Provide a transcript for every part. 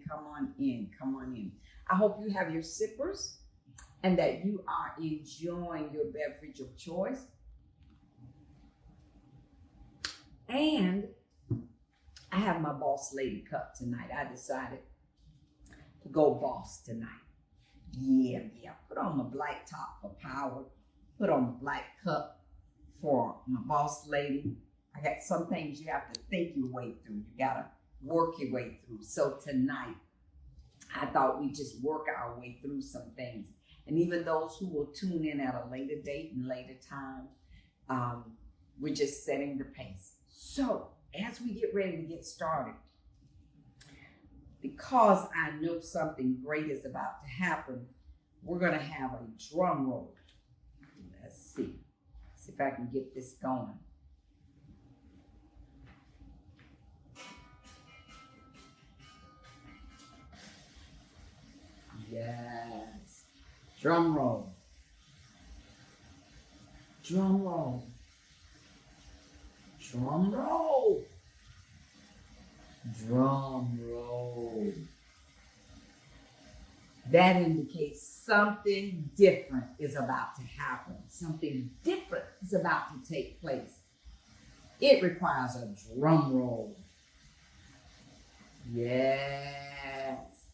come on in, come on in. I hope you have your sippers and that you are enjoying your beverage of choice. And I have my Boss Lady cup tonight. I decided to go boss tonight. Yeah. Put on my black top for power. Put on the black cup for my Boss Lady. I got some things you have to think your way through. You got to work your way through. So tonight, I thought we'd just work our way through some things. And even those who will tune in at a later date and later time, we're just setting the pace. So as we get ready to get started, because I know something great is about to happen, we're going to have a drum roll. Let's see if I can get this going. Yes. Drum roll. Drum roll. Drum roll. Drum roll. That indicates something different is about to happen. Something different is about to take place. It requires a drum roll. Yes.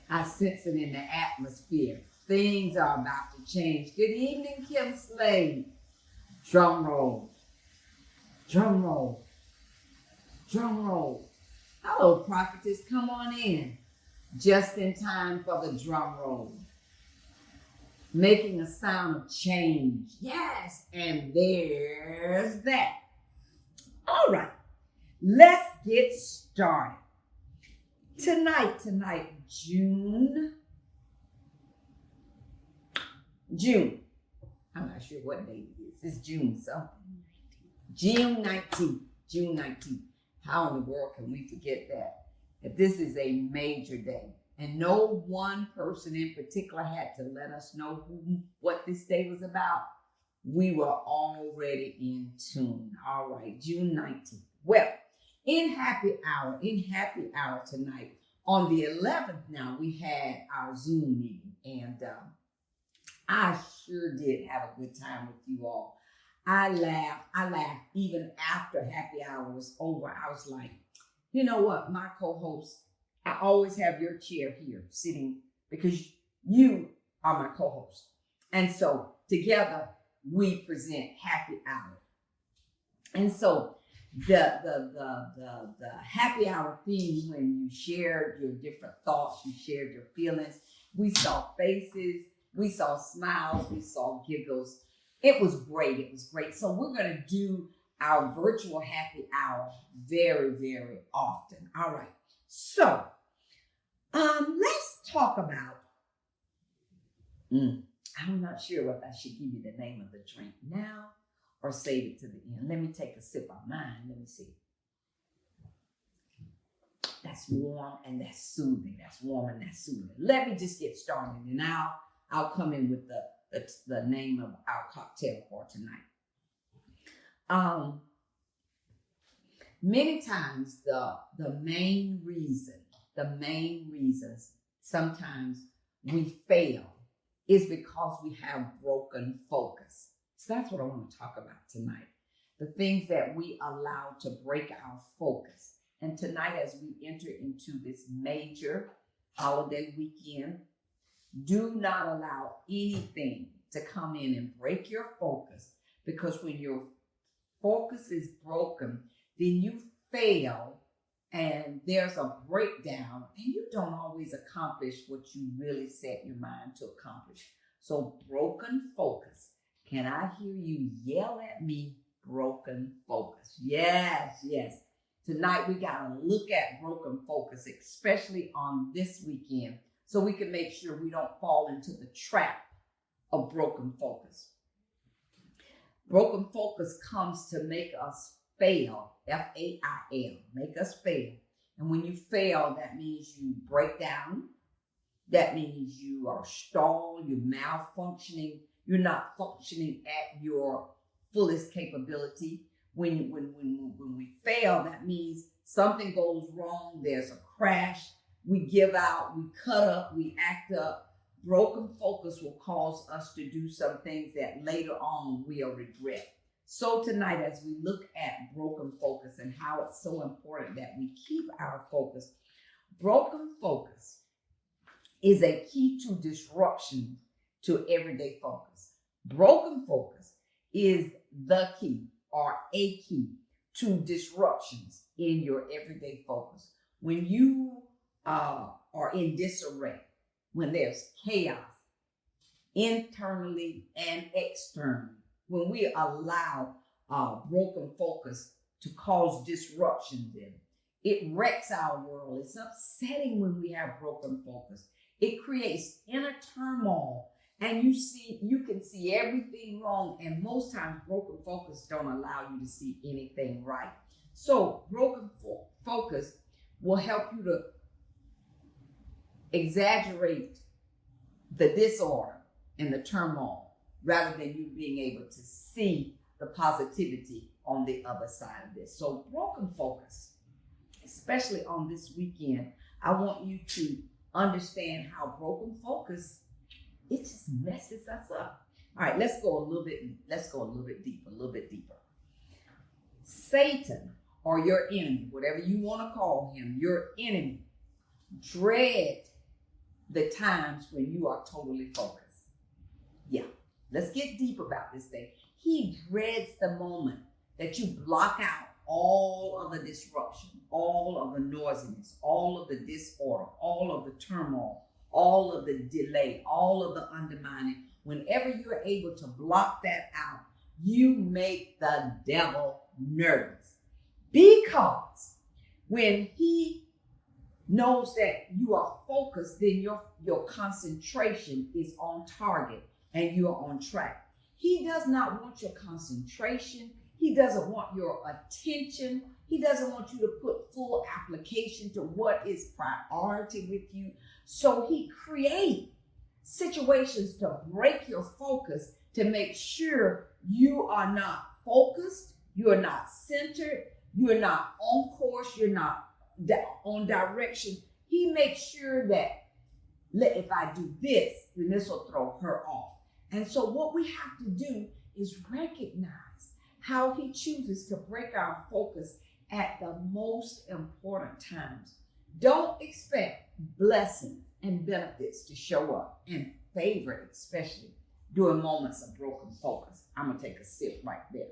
I sense it in the atmosphere. Things are about to change. Good evening, Kim Slade. Drum roll. Drum roll. Drum roll. Hello, prophetess. Come on in. Just in time for the drum roll. Making a sound of change. Yes, and there's that. All right, let's get started. Tonight, June. I'm not sure what date it is. It's June something. June 19th. How in the world can we forget that? That this is a major day. And no one person in particular had to let us know what this day was about. We were already in tune. All right, June 19th. Well, in happy hour tonight, on the 11th now, we had our Zoom meeting. And I sure did have a good time with you all. I laughed even after happy hour was over. I was like, you know what, my co-host, I always have your chair here sitting because you are my co-host. And so together we present happy hour. And so the happy hour theme, when you shared your different thoughts, you shared your feelings, we saw faces, we saw smiles, we saw giggles. It was great. So we're going to do our virtual happy hour very, very often. All right. So let's talk about, I'm not sure whether I should give you the name of the drink now or save it to the end. Let me take a sip of mine. Let me see. That's warm and that's soothing. Let me just get started, and I'll come in with the name of our cocktail for tonight. Many times the main reasons sometimes we fail is because we have broken focus. So that's what I want to talk about tonight. The things that we allow to break our focus. And tonight, as we enter into this major holiday weekend, do not allow anything to come in and break your focus, because when your focus is broken, then you fail and there's a breakdown and you don't always accomplish what you really set your mind to accomplish. So broken focus. Can I hear you yell at me? Broken focus. Yes. Tonight we got to look at broken focus, especially on this weekend, so we can make sure we don't fall into the trap of broken focus. Broken focus comes to make us fail, F-A-I-L, make us fail. And when you fail, that means you break down. That means you are stalled, you're malfunctioning, you're not functioning at your fullest capability. When we fail, that means something goes wrong, there's a crash, we give out, we cut up, we act up. Broken focus will cause us to do some things that later on we'll regret. So tonight, as we look at broken focus and how it's so important that we keep our focus, broken focus is a key to disruption to everyday focus. Broken focus is the key or a key to disruptions in your everyday focus. When you are in disarray, when there's chaos internally and externally, when we allow broken focus to cause disruptions in it wrecks our world. It's upsetting when we have broken focus. It creates inner turmoil, and you can see everything wrong, and most times broken focus don't allow you to see anything right. So broken focus will help you to exaggerate the disorder and the turmoil rather than you being able to see the positivity on the other side of this. So broken focus, especially on this weekend, I want you to understand how broken focus, it just messes us up. All right, let's go a little bit deeper. Satan, or your enemy, whatever you want to call him, your enemy, dread the times when you are totally focused. Yeah, let's get deep about this thing. He dreads the moment that you block out all of the disruption, all of the noisiness, all of the disorder, all of the turmoil, all of the delay, all of the undermining. Whenever you're able to block that out, you make the devil nervous. Because when he knows that you are focused, then your concentration is on target and you're on track. He does not want your concentration. He doesn't want your attention. He doesn't want you to put full application to what is priority with you. So he creates situations to break your focus, to make sure you are not focused, you are not centered, you're not on course, you're not on direction. He makes sure that if I do this, then this will throw her off. And so what we have to do is recognize how he chooses to break our focus at the most important times. Don't expect blessings and benefits to show up, and favor especially during moments of broken focus. I'm going to take a sip right there.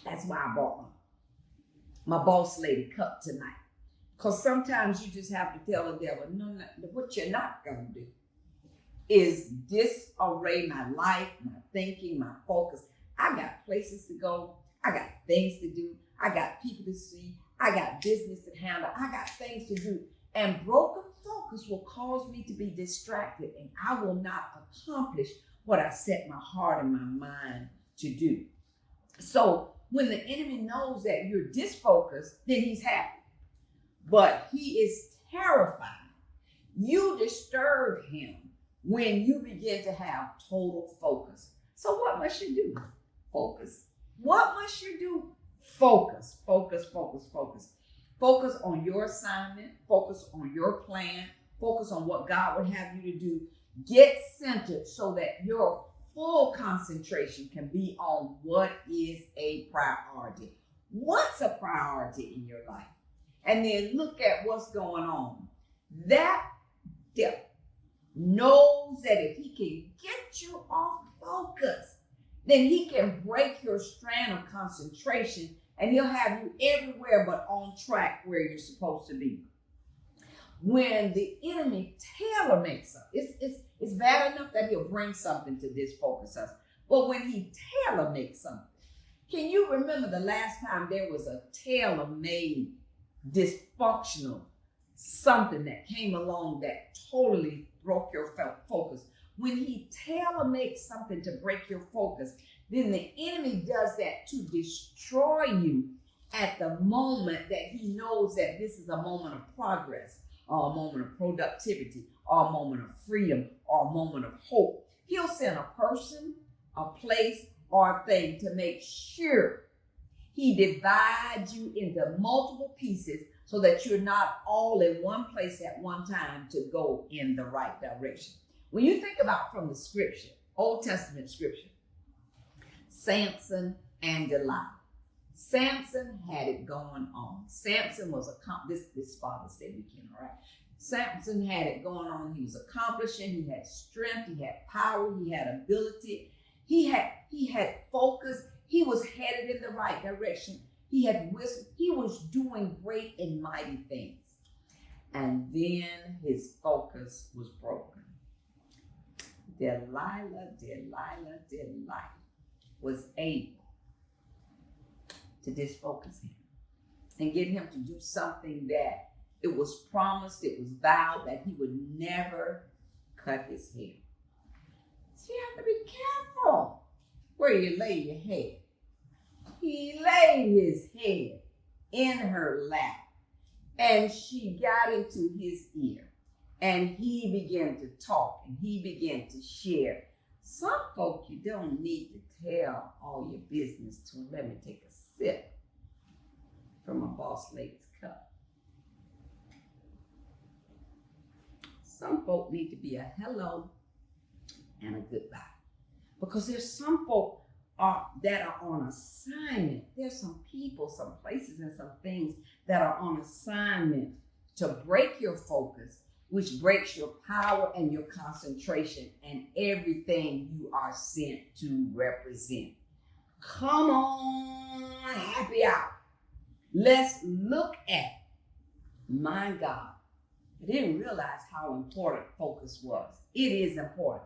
That's why I brought my boss lady cup tonight. Because sometimes you just have to tell the devil, no, what you're not going to do is disarray my life, my thinking, my focus. I got places to go. I got things to do. I got people to see. I got business to handle. I got things to do. And broken focus will cause me to be distracted, and I will not accomplish what I set my heart and my mind to do. So when the enemy knows that you're disfocused, then he's happy. But he is terrified. You disturb him when you begin to have total focus. So what must you do? Focus. What must you do? Focus, focus, focus, focus. Focus on your assignment. Focus on your plan. Focus on what God would have you to do. Get centered so that your full concentration can be on what is a priority. What's a priority in your life? And then look at what's going on. That devil knows that if he can get you off focus, then he can break your strand of concentration, and he'll have you everywhere but on track where you're supposed to be. When the enemy tailor makes us, it's bad enough that he'll bring something to disfocus us, but when he tailor makes something, can you remember the last time there was a tailor-made dysfunctional something that came along that totally broke your focus? When he tailor makes something to break your focus, then the enemy does that to destroy you at the moment that he knows that this is a moment of progress, or a moment of productivity, or a moment of freedom, or a moment of hope. He'll send a person, a place, or a thing to make sure He divides you into multiple pieces so that you're not all in one place at one time to go in the right direction. When you think about from the scripture, Old Testament scripture, Samson and Delilah. Samson had it going on. Samson was this Father's Day weekend, all right? Samson had it going on. He was accomplishing. He had strength. He had power. He had ability. He had focus. He was headed in the right direction. He had wisdom. He was doing great and mighty things. And then his focus was broken. Delilah was able to disfocus him and get him to do something that it was promised, it was vowed that he would never cut his hair. So you have to be careful where you lay your head. He laid his head in her lap, and she got into his ear, and he began to talk, and he began to share. Some folk you don't need to tell all your business to. Let me take a sip from a boss lady's cup. Some folk need to be a hello and a goodbye. Because there's some folk that are on assignment. There's some people, some places, and some things that are on assignment to break your focus, which breaks your power and your concentration and everything you are sent to represent. Come on, happy hour. Let's look at, my God, I didn't realize how important focus was. It is important.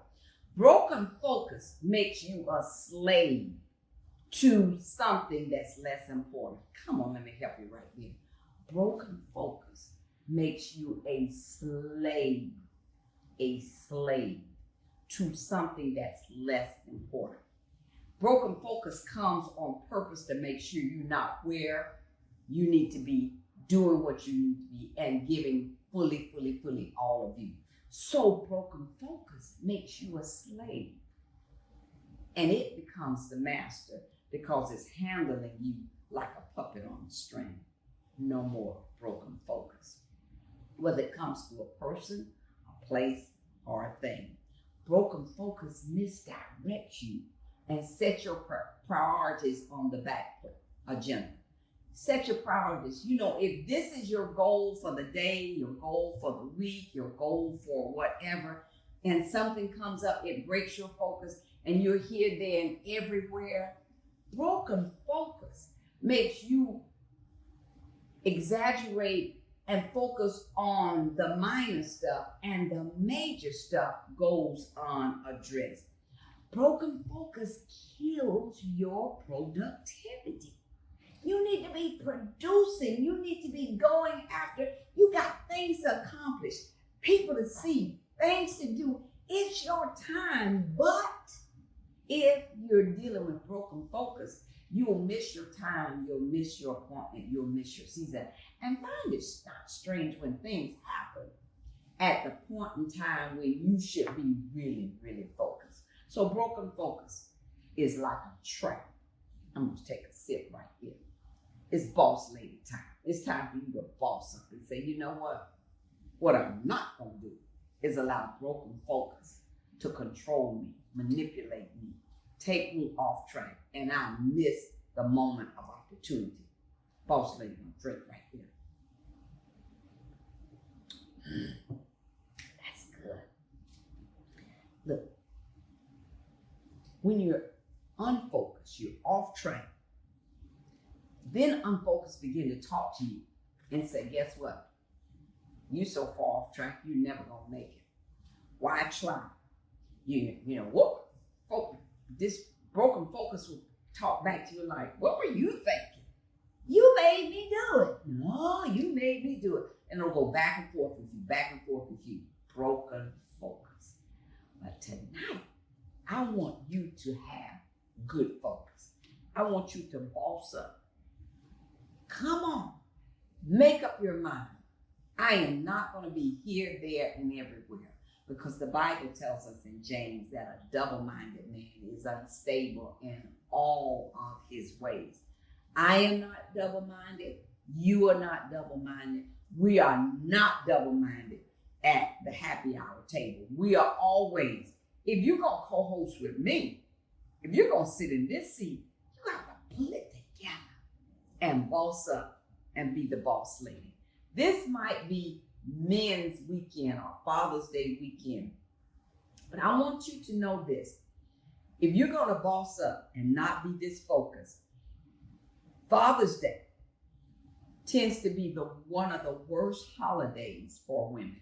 Broken focus makes you a slave to something that's less important. Come on, let me help you right there. Broken focus makes you a slave to something that's less important. Broken focus comes on purpose to make sure you're not where you need to be, doing what you need to be, and giving fully all of you. So broken focus makes you a slave, and it becomes the master because it's handling you like a puppet on a string. No more broken focus. Whether it comes to a person, a place, or a thing. Broken focus misdirects you and set your priorities on the back agenda. Set your priorities. You know, if this is your goal for the day, your goal for the week, your goal for whatever, and something comes up, it breaks your focus, and you're here, there, and everywhere. Broken focus makes you exaggerate and focus on the minor stuff, and the major stuff goes unaddressed. Broken focus kills your productivity. You need to be producing. You need to be going after. You got things to accomplish, people to see, things to do. It's your time. But if you're dealing with broken focus, you'll miss your time. You'll miss your appointment. You'll miss your season. And find it not strange when things happen at the point in time when you should be really focused. So broken focus is like a trap. I'm going to take a sip right here. It's boss lady time. It's time for you to boss up and say, you know what? What I'm not going to do is allow broken focus to control me, manipulate me, take me off track, and I miss the moment of opportunity. Boss lady, I'm drink right here. That's good. Look, when you're unfocused, you're off track, then unfocused begin to talk to you and say, guess what? You so far off track, you're never gonna make it. Why try? You know what? This broken focus will talk back to you like, what were you thinking? You made me do it. No, you made me do it. And it'll go back and forth with you, back and forth with you. Broken focus. But tonight, I want you to have good focus. I want you to boss up. Come on, make up your mind. I am not going to be here, there, and everywhere, because the Bible tells us in James that a double-minded man is unstable in all of his ways. I am not double-minded. You are not double-minded. We are not double-minded at the happy hour table. We are always, if you're going to co-host with me, if you're going to sit in this seat, you got to pull it together and boss up and be the boss lady. This might be men's weekend or Father's Day weekend, but I want you to know this. If you're going to boss up and not be this focused, Father's Day tends to be one of the worst holidays for women,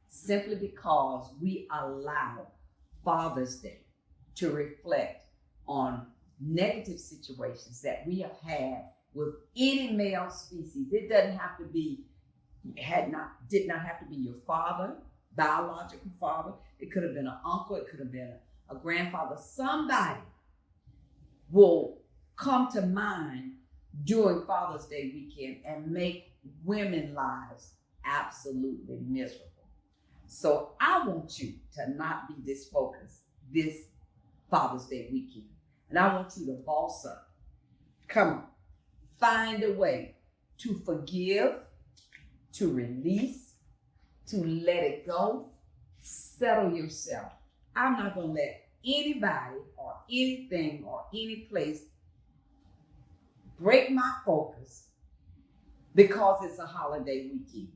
simply because we allow Father's Day to reflect on negative situations that we have had with any male species. It doesn't have to be, did not have to be your father, biological father. It could have been an uncle. It could have been a grandfather. Somebody will come to mind during Father's Day weekend and make women's lives absolutely miserable. So I want you to not be this focused this Father's Day weekend. And I want you to boss up. Come on. Find a way to forgive, to release, to let it go. Settle yourself. I'm not going to let anybody or anything or any place break my focus because it's a holiday weekend.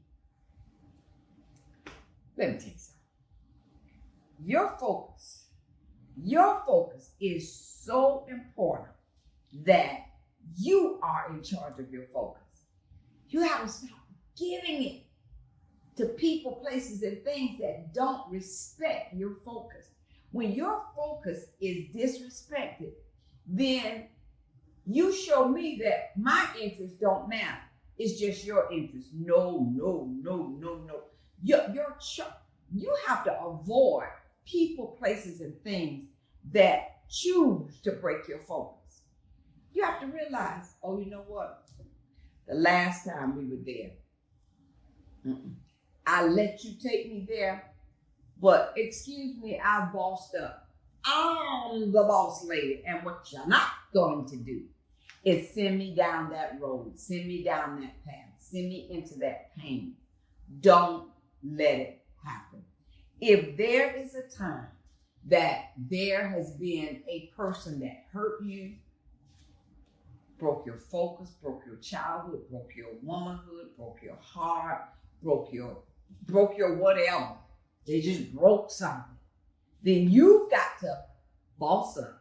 Let me tell you something. Your focus is so important that you are in charge of your focus. You have to stop giving it to people, places, and things that don't respect your focus. When your focus is disrespected, then you show me that my interests don't matter. It's just your interest. No. You have to avoid people, places, and things that choose to break your focus. You have to realize, oh, you know what? The last time we were there, I let you take me there, but excuse me, I bossed up. I'm the boss lady, and what you're not going to do is send me down that road, send me down that path, send me into that pain. Don't let it happen. If there is a time that there has been a person that hurt you, broke your focus, broke your childhood, broke your womanhood, broke your heart, broke your whatever, they just broke something, then you've got to boss up.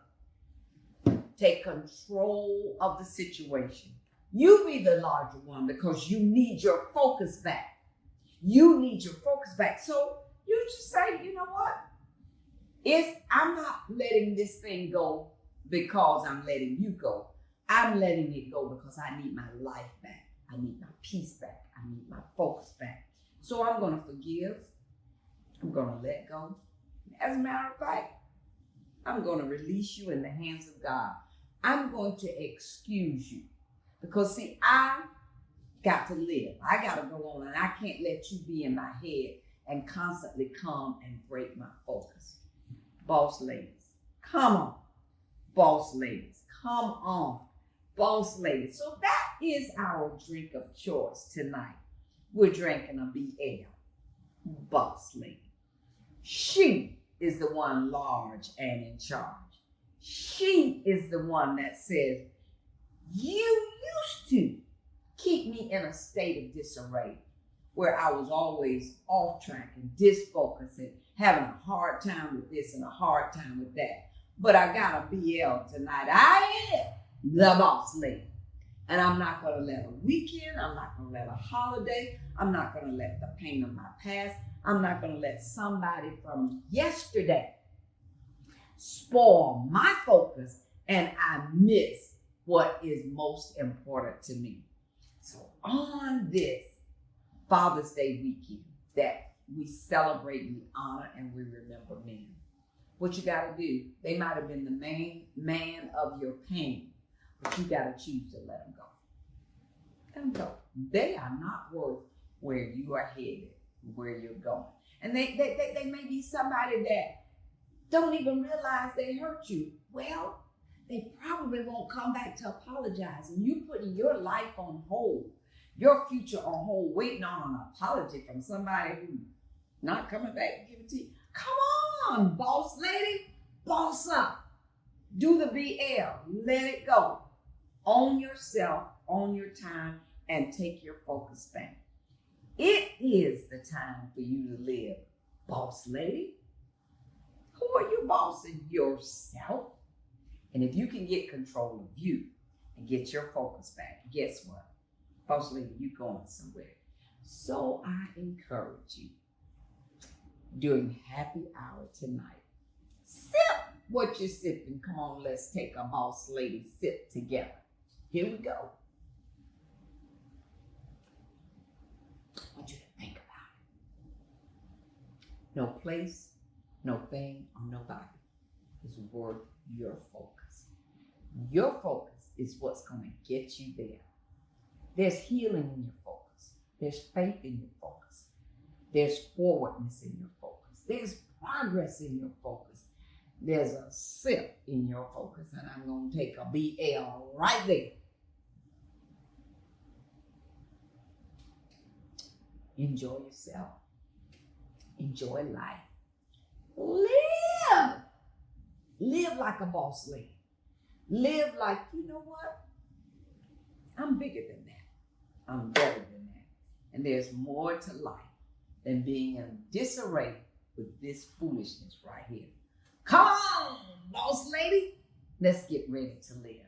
Take control of the situation. You be the larger one because you need your focus back. You need your focus back. So you just say, you know what? I'm not letting this thing go because I'm letting you go. I'm letting it go because I need my life back. I need my peace back. I need my focus back. So I'm going to forgive. I'm going to let go. As a matter of fact, I'm going to release you in the hands of God. I'm going to excuse you because, see, I got to live. I got to go on, and I can't let you be in my head and constantly come and break my focus. Boss ladies, come on. Boss ladies, come on. Boss ladies. So that is our drink of choice tonight. We're drinking a BL, boss lady. She is the one large and in charge. She is the one that says, you used to keep me in a state of disarray where I was always off track and disfocused and having a hard time with this and a hard time with that. But I got a BL tonight. I am the boss lady. And I'm not going to let a weekend, I'm not going to let a holiday, I'm not going to let the pain of my past, I'm not going to let somebody from yesterday spoil my focus and I miss what is most important to me. So on this Father's Day weekend that we celebrate, we honor, and we remember men, what you got to do, they might have been the main man of your pain, but you got to choose to let them go. Let them go. They are not worth where you are headed, where you're going. And they may be somebody that don't even realize they hurt you. Well, they probably won't come back to apologize. And you putting your life on hold, your future on hold, waiting on an apology from somebody who's not coming back to give it to you. Come on, boss lady, boss up. Do the BL, let it go. Own yourself, own your time, and take your focus back. It is the time for you to live, boss lady. Who are you bossing? Yourself. And if you can get control of you and get your focus back, guess what? Boss lady, you going somewhere. So I encourage you during happy hour tonight, sip what you're sipping. Come on, let's take a boss lady sip together. Here we go. I want you to think about it. No place, no thing, or nobody is worth your focus. Your focus is what's going to get you there. There's healing in your focus. There's faith in your focus. There's forwardness in your focus. There's progress in your focus. There's a sip in your focus, and I'm going to take a BL right there. Enjoy yourself. Enjoy life. Live. Live like a boss lady. Live like, you know what? I'm bigger than that. I'm better than that. And there's more to life than being in disarray with this foolishness right here. Come on, boss lady. Let's get ready to live.